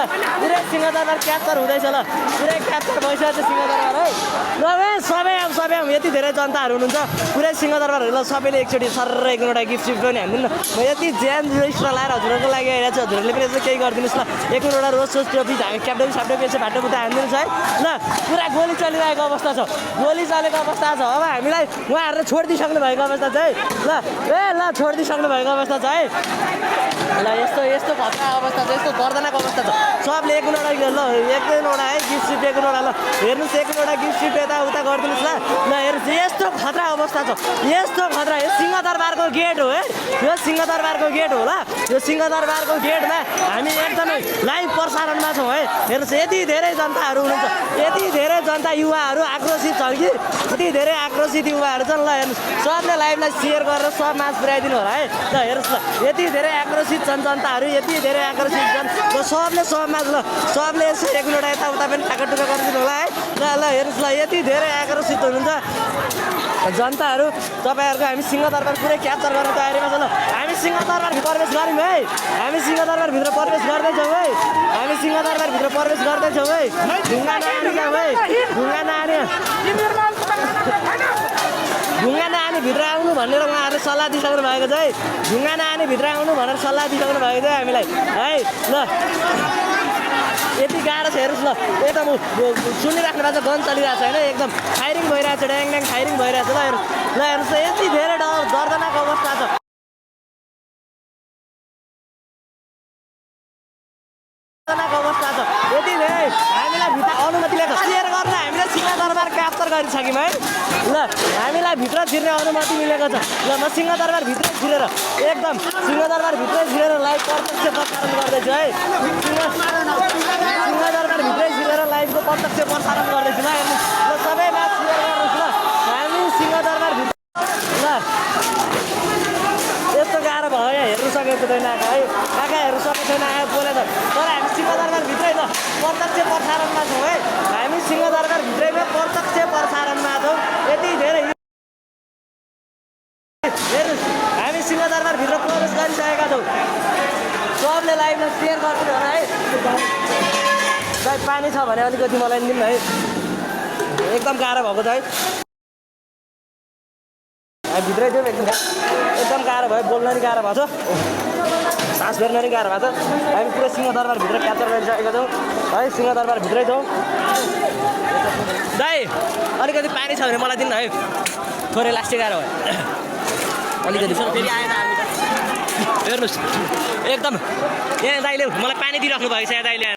पुरै सिंहदरबार क्याप्चर हुँदैछ ल पुरै क्याप्चर भइसकेको छ सिंहदरबार है ल सबै यति धेरै जनताहरू हुनुहुन्छ पुरै सिंहदरबारहरू ल सबैले एकचोटि सर एउटा गिफ्ट सिफ्ट पनि हान्दिनु न म यति ज्यान रेस्टुरेन्ट लाएर हजुरहरूको लागि आइरहेको छु हजुरहरूले पनि यसो केही गरिदिनुहोस् ल एउटा रोज ट्रफी क्याप्टन साप्टो पेछ भाटो बुटा हानिदिनुहोस् है ल पुरा गोली चलिरहेको अवस्था छ गोली चलेको अवस्था छ अब हामीलाई उहाँहरूले छोडिदिइसक्नु भएको अवस्था छ है ल छोडिदिइसक्नु भएको अवस्था छ है ल यस्तो खतरा अवस्था छ यस्तो दर्दनाक अवस्था छ सबले एक दुईवटा ल एक दुईवटा है गिफ्ट सिफ्ट एक दुईवटा ल हेर्नुहोस् एक दुईवटा गिफ्ट सिफ्ट यताउता गरिदिनुहोस् ल हेर्नुहोस् यस्तो खतरा अवस्था छ यस्तो खतरा यो सिंहदरबारको गेट हो है यो सिंहदरबारको गेट हो ल यो सिंहदरबारको गेटमा हामी एकदमै लाइभ प्रसारणमा छौँ है हेर्नुहोस् यति धेरै जनताहरू हुनुहुन्छ यति धेरै जनता युवाहरू आक्रोशित छन् कि यति धेरै आक्रोशित युवाहरू छन् ल हेर्नुहोस् सबले लाइभलाई सेयर गरेर सब माझ पुर्याइदिनु होला है ल हेर्नुहोस् ल यति धेरै आक्रोशित छन् जनताहरू यति धेरै आक्रोशित छन् र सबले सबमाझ ल सबले यसो एक दुईवटा यताउता पनि टाकाटुका गरिदिनु होला है ल हेर्नुहोस् ल यति धेरै आक्रोशित हुनुहुन्छ जनताहरू तपाईँहरूको हामी सिंहदरबार पुरै क्याप्चर गर्ने तयारीमा छ ल हामी सिंहदरबारभित्र प्रवेश गऱ्यौँ है हामी सिंहदरबारभित्र प्रवेश गर्दैछौँ है हामी सिंहदरबारभित्र प्रवेश गर्दैछौँ है ढुङ्गा नआने भित्र आउनु भनेर उहाँहरूले सल्लाह दिइसक्नु भएको छ है ढुङ्गा नआने भित्र आउनु भनेर सल्लाह दिइसक्नु भएको छ हामीलाई है ल यति गाह्रो छ हेर्नुहोस् ल यता म सुनिराख्नु भएको छ गन चलिरहेको छ होइन एकदम फायरिङ भइरहेको छ ड्याङ फायरिङ भइरहेको छ ल हेर्नुहोस् ल यति धेरै दर्दनाक अवस्था छ अवस्था छ यति धेरै हामीलाई भित्र अनुमति लिएको सेयर गरेर हामीले सिंहदरबार क्याप्चर गरिसक्यौँ है ल हामीलाई भित्र छिर्ने अनुमति मिलेको छ ल म सिंहदरबारभित्रै छिरेर एकदम सिंहदरबारभित्रै छिरेर लाइभ प्रत्यक्ष प्रसारण गर्दैछु है सिंहदरबारभित्रै छिरेर लाइभको प्रत्यक्ष प्रसारण गर्दैछु ल हेर्नुहोस् ल सबैमा सेयर गर्नुहोस् ल हामी सिंहदरबारभित्र ल यस्तो गाह्रो भयो यहाँ हेर्नु सकेको छैन आँखा है आँखा हेर्नु सकेको छैन आँखा बोले त तर हामी सिंहदरबारभित्रै ल प्रत्यक्ष प्रसारणमा छौँ है हामी सिंहदरबारभित्रैमा प्रत्यक्ष प्रसारणमा छौँ यति धेरै हेर्नुहोस् हामी सिंहदरबारभित्र प्रवेश गरिसकेका छौँ सबले लाइभमा सेयर गरिदिनु होला है सायद पानी छ भने अलिकति मलाई दिनु है एकदम गाह्रो भएको छ है भित्रै थियो एकदम गाह्रो भयो बोल्न नि गाह्रो भएको छ सास फेर्न नि गाह्रो भएको छ हामी पुरै सिंहदरबारभित्र क्याप्चर गरिसकेका छौँ है सिंहदरबारभित्रै छौँ दाइ अलिकति पानी छ भने मलाई दिनु है थोरै लास्टै गाह्रो भयो अलिकति फेरि आएन हामी हेर्नुहोस् एकदम यहाँ दाइले मलाई पानी दिइराख्नु भएको छ यहाँ दाइले